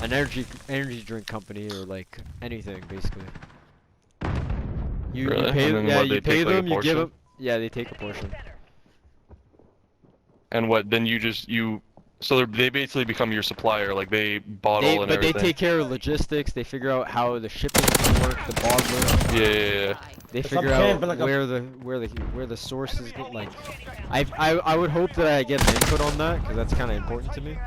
an energy drink company or like anything basically. You Really? pay And then yeah what, you they pay take like a them, you give portion? them, yeah, they take a portion. And what, then so they basically become your supplier, like they bottle and They everything. take care of logistics. They figure out how the shipping can work, the bottling. Yeah, yeah, yeah. They If I'm figure paying out for like a where the source is like. I would hope that I get an input on that because that's kind of important to me.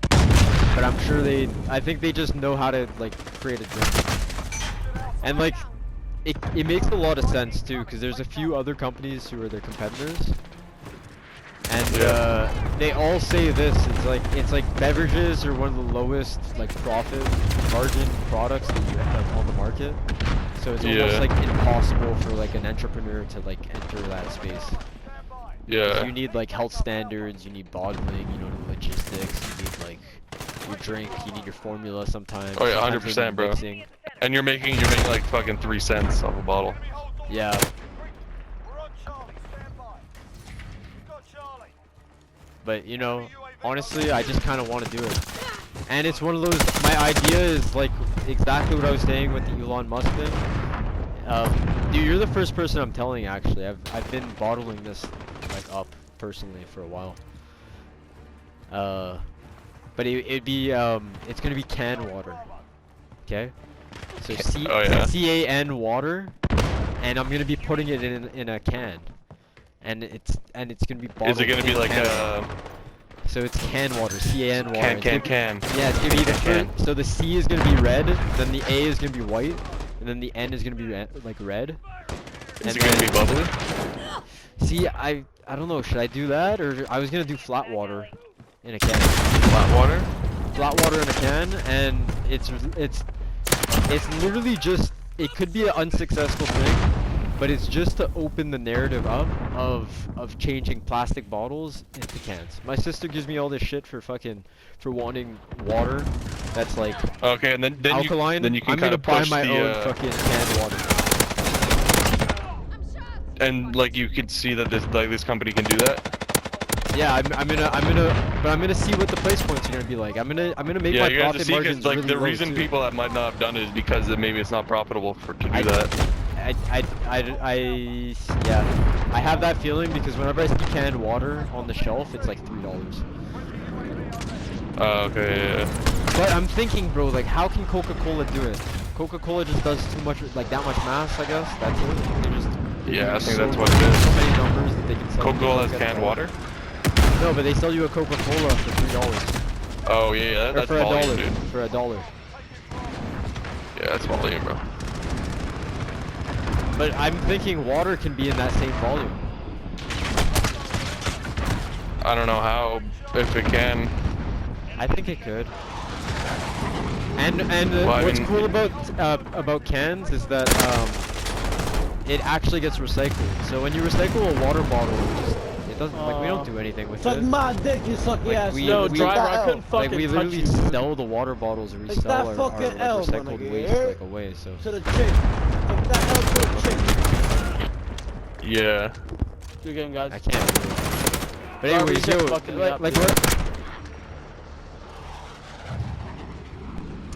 But I'm sure I think they just know how to like create a drink. And like it makes a lot of sense too because there's a few other companies who are their competitors. And Yeah. they all say this. It's like beverages are one of the lowest like profit margin products that you like on the market. So it's almost Yeah. like impossible for like an entrepreneur to like enter that space. Because Yeah. you need like health standards, you need bottling, you know, logistics, you need like your drink, you need your formula sometimes. Oh yeah, Sometimes they need 100%, bro. mixing. And you're making like fucking 3 cents off a bottle. Yeah. But you know, honestly, I just kind of want to do it. And it's one of those, my idea is like exactly what I was saying with the Elon Musk thing. Dude, you're the first person I'm telling actually. I've been bottling this like up personally for a while. But it'd be it's gonna be canned water. Okay? So Oh yeah. CAN water, and I'm gonna be putting it in a can. And it's gonna be bottled Is it gonna be in like Canada. So it's canned water, CAN water. can? Yeah, it's gonna be Can. so the C is gonna be red, then the A is gonna be white, and then the N is gonna be like red. Is And it gonna be then- bubbly? See, I don't know. Should I do that or I was gonna do flat water in a can. Flat water? Flat water in a can, and it's literally just it could be an unsuccessful thing, but it's just to open the narrative up of changing plastic bottles into cans. My sister gives me all this shit for wanting water that's like Okay, and then alkaline. you can I'm kind gonna of buy push my the own fucking canned water. and like you could see that this company can do that. Yeah, but I'm gonna see what the price points are gonna be like. I'm gonna make Yeah, my you're gonna have to profit see margins because like really the low, reason too. people that might not have done it is because maybe it's not profitable to do I- that. Yeah, I have that feeling because whenever I see canned water on the shelf, it's like $3. Okay, yeah. But I'm thinking, bro, like, how can Coca-Cola do it? Coca-Cola just does too much, like, that much mass, I guess. That's it. They Yeah, I think so that's what it is. So many numbers that they can sell. Coca-Cola has you canned water? No, but they sell you a Coca-Cola for $3. Oh yeah, Or that's for volume, $1. dude. For $1. Yeah, that's volume, bro. But I'm thinking water can be in that same volume. I don't know how, if it can. I think it could. And Well, I what's mean- cool about cans is that it actually gets recycled. So when you recycle a water bottle, it doesn't like we don't do anything with Suck it. my dick, you sucky Like, ass. we- nigga. we- Take driver, that I L. couldn't Like fucking we touch literally you, dude. sell the water bottles or we Take sell that our fucking like, L, my recycled nigga, waste yeah? like away. So To the chick. Take that L to the chick. Yeah. Good game, guys. I can't do it. But Sorry, anyways, we yo, just fucking like got what?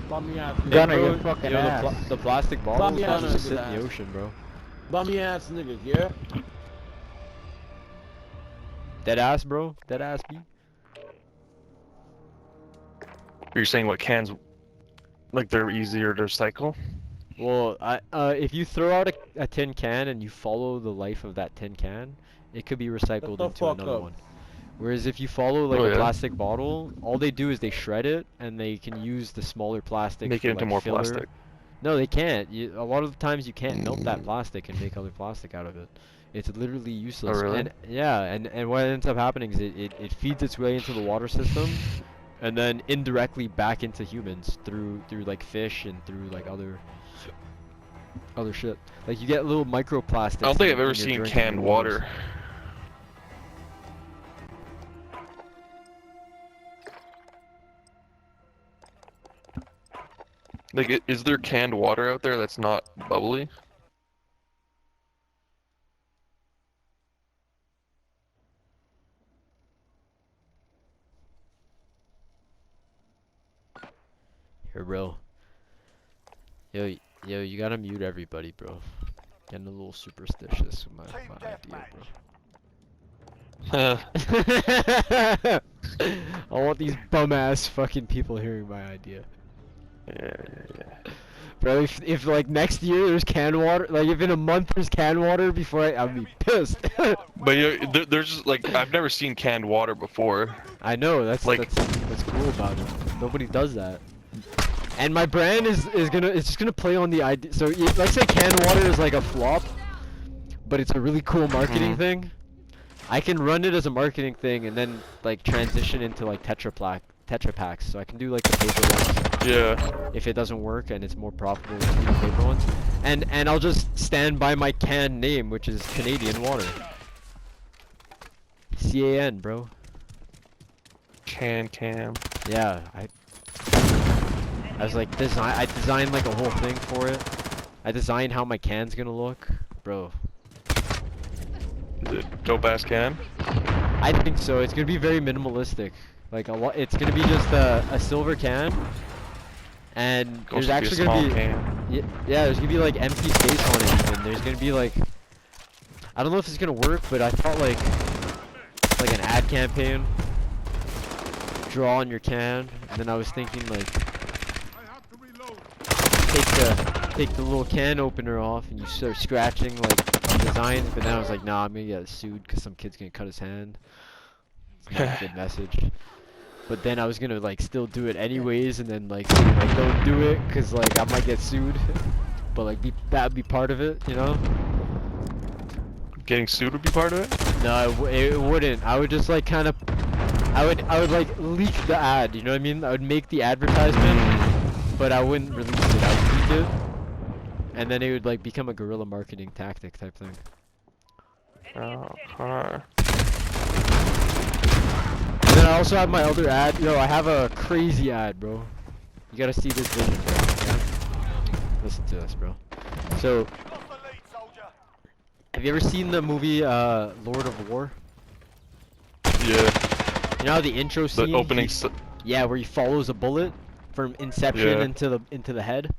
Bum me out. Hey, Gunner, bro, you fucking yo, ass. the plastic bottles me should out, just niggas sit in ass. the ocean, bro. Bummy ass niggas, yeah? Dead ass, bro. Dead ass, B. You're saying what cans, like they're easier to recycle? Well, if you throw out a tin can and you follow the life of that tin can, it could be recycled the into fuck another up. one. Whereas if you follow like Oh, a yeah. plastic bottle, all they do is they shred it and they can use the smaller plastic Make for, it into like, more filler. plastic. No, they can't. A lot of the times you can't melt that plastic and make other plastic out of it. It's literally useless. Oh, really? And yeah, and what ends up happening is it feeds its way into the water system, and then indirectly back into humans through like fish and through like other shit. Like you get little microplastics. I don't think in- I've ever in your seen drinking canned waters. water. Like, is there canned water out there that's not bubbly? You're real. Yo, you gotta mute everybody, bro. Getting a little superstitious with my idea, bro. I want these bum ass fucking people hearing my idea. Yeah. Bro, if like next year there's canned water, like if in a month there's canned water before I'll be pissed. But there's just like I've never seen canned water before. I know, that's Like- that's cool about it. Nobody does that. And my brand is just gonna play on the idea. So let's say canned water is like a flop, but it's a really cool marketing thing. I can run it as a marketing thing and then like transition into like Tetra packs. So I can do like the paper ones Yeah. if it doesn't work and it's more profitable to do the paper ones. And I'll just stand by my can name, which is Canadian Water. CAN, bro. Cam. Yeah, I was like I designed like a whole thing for it. I designed how my can's gonna look, bro. Is it dope ass can? I think so. It's gonna be very minimalistic. Like a lot. It's gonna be just a silver can, and Goes there's to be actually a small gonna be can. yeah. There's gonna be like empty space on it. Even there's gonna be like I don't know if it's gonna work, but I thought like an ad campaign. Draw on your can, and then I was thinking like take the little can opener off and you start scratching like designs, but then I was like, nah, I'm gonna get sued because some kid's gonna cut his hand. It's not a good message. But then I was gonna like still do it anyways, and then like don't do it because like I might get sued. But like that'd be part of it, you know? Getting sued would be part of it? No, it wouldn't. I would just like kind of, I would like leak the ad. You know what I mean? I would make the advertisement, but I wouldn't release it. I would leak it, and then it would like become a guerrilla marketing tactic type thing. Oh, huh. And then I also have my other ad. Yo, I have a crazy ad, bro. You gotta see this vision, bro. Yeah? Listen to this, bro. So, have you ever seen the movie Lord of War? Yeah. You know how the intro The scene? opening. Yeah, where he follows a bullet from Inception Yeah. into the head.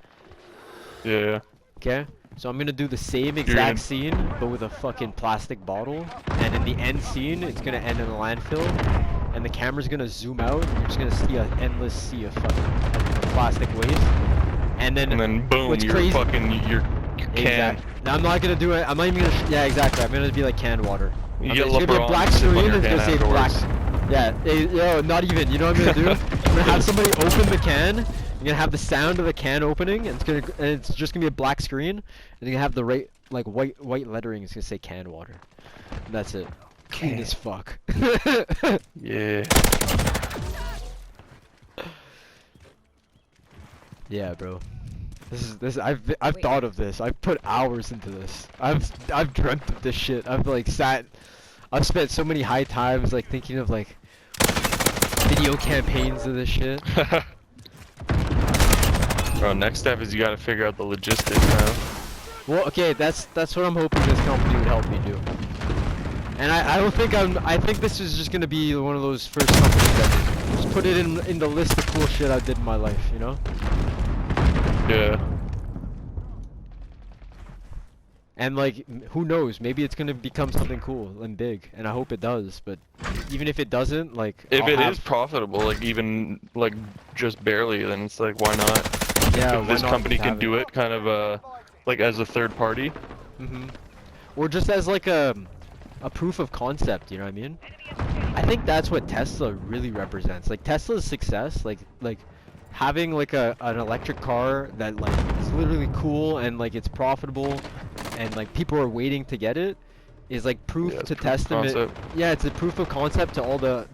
Yeah. Okay, so I'm gonna do the same gonna- exact scene, but with a fucking plastic bottle. And in the end scene, it's gonna end in a landfill, and the camera's gonna zoom out, and you're just gonna see an endless sea of fucking plastic waste. And then boom, what's you're crazy- fucking your can. Exactly. No, I'm not gonna do it. I'm not even gonna. Yeah, exactly. I'm gonna be like canned water. You I'm get gonna- it's gonna be a LeBron black to sip on screen. your It's gonna can say black. afterwards. Yeah. Yo, not even. You know what I'm gonna do? I'm gonna have somebody open the can. You're gonna have the sound of the can opening, and it's just gonna be a black screen, and you're gonna have the right like white lettering. It's gonna say canned water. And that's it. Clean as fuck. Yeah. Yeah, bro. This I've thought of this. I've put hours into this. I've dreamt of this shit. I've spent so many high times like thinking of like video campaigns of this shit. Bro, next step is you gotta figure out the logistics now. Well, okay, that's what I'm hoping this company would help me do. And I don't think I think this is just gonna be one of those first companies that just put it in the list of cool shit I did in my life, you know? Yeah. And like, who knows? Maybe it's gonna become something cool and big, and I hope it does. But even if it doesn't, like, If I'll it have- is profitable, like even like just barely, then it's like why not? yeah, If why this not company just can have do it, kind of like as a third party. or just as like a proof of concept. You know what I mean? I think that's what Tesla really represents. Like Tesla's success, like having like an electric car that like is literally cool and like it's profitable, and like people are waiting to get it, is like proof Yeah, it's to proof of testament. concept. Yeah, it's a proof of concept to all the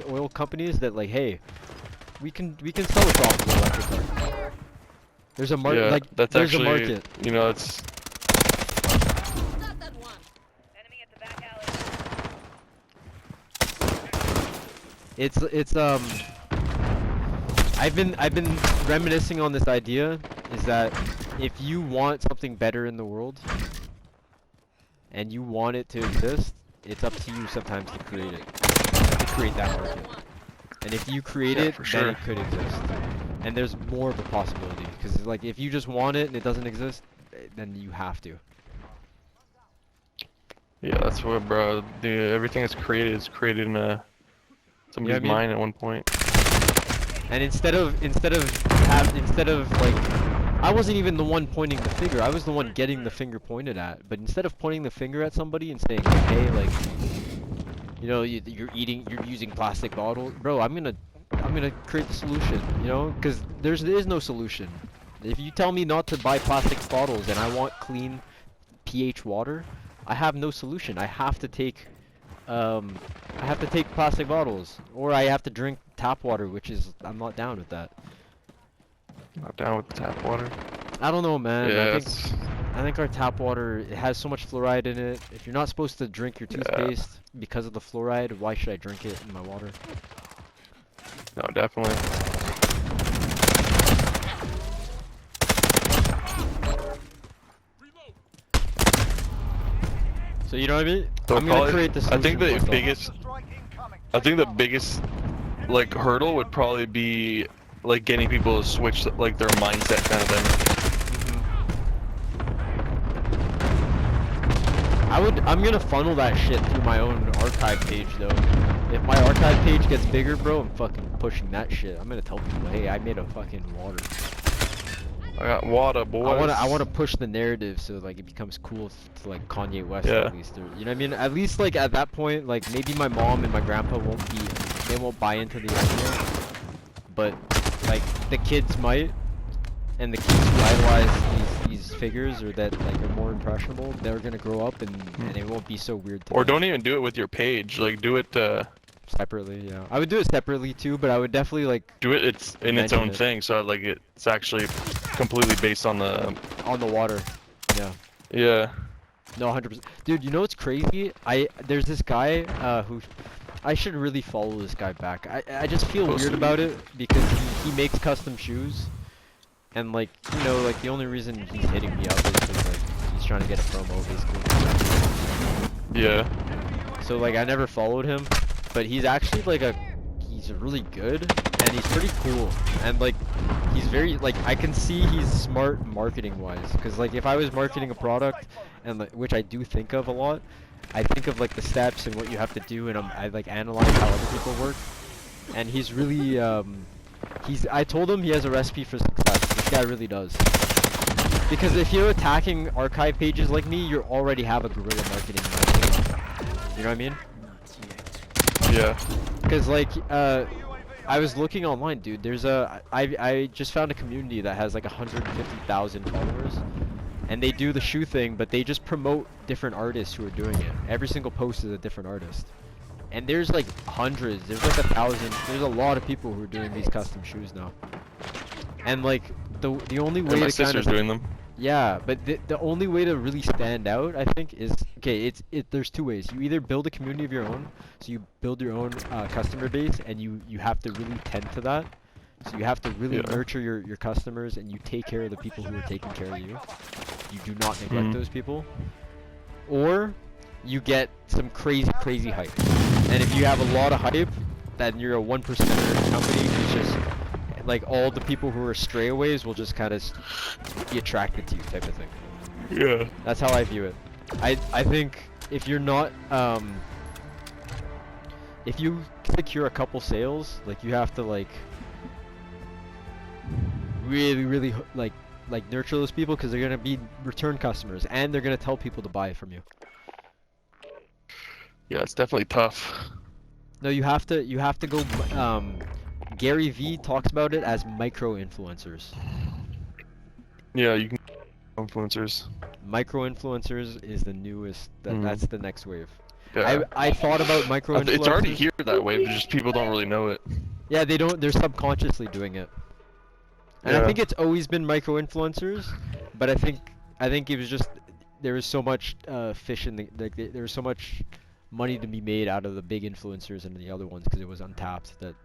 oil companies that like, hey, we can sell a profitable electric car. There's a market. Yeah, like that's there's actually, a market. you know, it's It's I've been reminiscing on this idea, is that if you want something better in the world and you want it to exist, it's up to you sometimes to create it, to create that market. And if you create Yeah, it, for then sure. it could exist. And there's more of a possibility because like if you just want it and it doesn't exist, then you have to. Yeah, that's what, bro. Everything that's created is created in somebody's I mean? mind at one point. And instead of like, I wasn't even the one pointing the finger. I was the one getting the finger pointed at. But instead of pointing the finger at somebody and saying, hey, like, you know, you're using plastic bottles, bro. I'm gonna create the solution. You know, because there is no solution. If you tell me not to buy plastic bottles and I want clean pH water, I have no solution. I have to take plastic bottles, or I have to drink tap water, which is I'm not down with that. Not down with the tap water. I don't know, man. Yeah, I think our tap water, it has so much fluoride in it. If you're not supposed to drink your toothpaste because of the fluoride, why should I drink it in my water? no, definitely. So you know what I mean? So I'm gonna probably- create the I think solution the myself. biggest like hurdle would probably be like getting people to switch like their mindset kind of thing. I'm gonna funnel that shit through my own archive page though. If my archive page gets bigger, bro, I'm fucking pushing that shit. I'm gonna tell people, hey, I made a fucking water. I got water, boys. I wanna push the narrative so like it becomes cool to like Kanye West Yeah. at least, or, you know what I mean? At least like at that point, like maybe my mom and my grandpa they won't buy into the idea, but like the kids might, and the kids who idolize these figures or that like are more impressionable, they're gonna grow up and it won't be so weird to Or them. don't even do it with your page. Like do it Separately, yeah. I would do it separately too, but I would definitely like it's in its Mention own it. thing. So like it's actually completely based on the on the water. Yeah. yeah. No, 100%. Dude, you know what's crazy? There's this guy who I should really follow this guy back. I just feel Supposed weird to be. about it because he makes custom shoes, and like you know like the only reason he's hitting me up is because like he's trying to get a promo basically. Yeah. So like I never followed him, but he's actually like he's really good and he's pretty cool, and like he's very like I can see he's smart marketing wise, because like if I was marketing a product, and like, which I do think of a lot, I think of like the steps and what you have to do, and I like analyze how other people work, and he's really I told him he has a recipe for success. This guy really does. Because if you're attacking archive pages like me, you already have a guerrilla marketing method. You know what I mean? Yeah. Because like I was looking online, dude. There's I just found a community that has like 150,000 followers, and they do the shoe thing, but they just promote different artists who are doing it. Every single post is a different artist, and there's like hundreds. There's like 1,000. There's a lot of people who are doing these custom shoes now, and like the only way And my to kind sister's of doing them. yeah, but the only way to really stand out, I think, is okay. There's two ways. You either build a community of your own, so you build your own customer base, and you have to really tend to that. So you have to really Yeah. nurture your customers, and you take care of the people who are taking care of you. You do not neglect Mhm. those people. Or you get some crazy hype, and if you have a lot of hype, then you're a 1% company who's just like all the people who are strayaways will just kind of be attracted to you type of thing. Yeah. That's how I view it. I think if you're not if you secure a couple sales, like you have to like really like nurture those people, because they're gonna be return customers and they're gonna tell people to buy from you. Yeah, it's definitely tough. No, you have to go. Gary Vee talks about it as micro influencers. Yeah, you can influencers. Micro influencers is the newest. Mhm. That's the next wave. Yeah. I thought about micro influencers. It's already here that way, but just people don't really know it. Yeah, they don't. They're subconsciously doing it. And I Yeah. think it's always been micro influencers, but I think it was just there was so much fish in the like there was so much money to be made out of the big influencers and the other ones because it was untapped that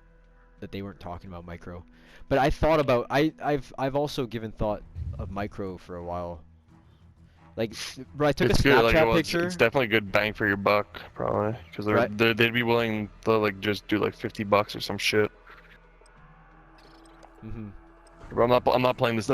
they weren't talking about micro. But I thought about I've also given thought of micro for a while. Like, bro, I took It's a good. Snapchat Like, well, picture. it's definitely good bang for your buck, probably, because Right. they'd be willing to like just do like $50 or some shit. Mhm. Bro, I'm not playing this.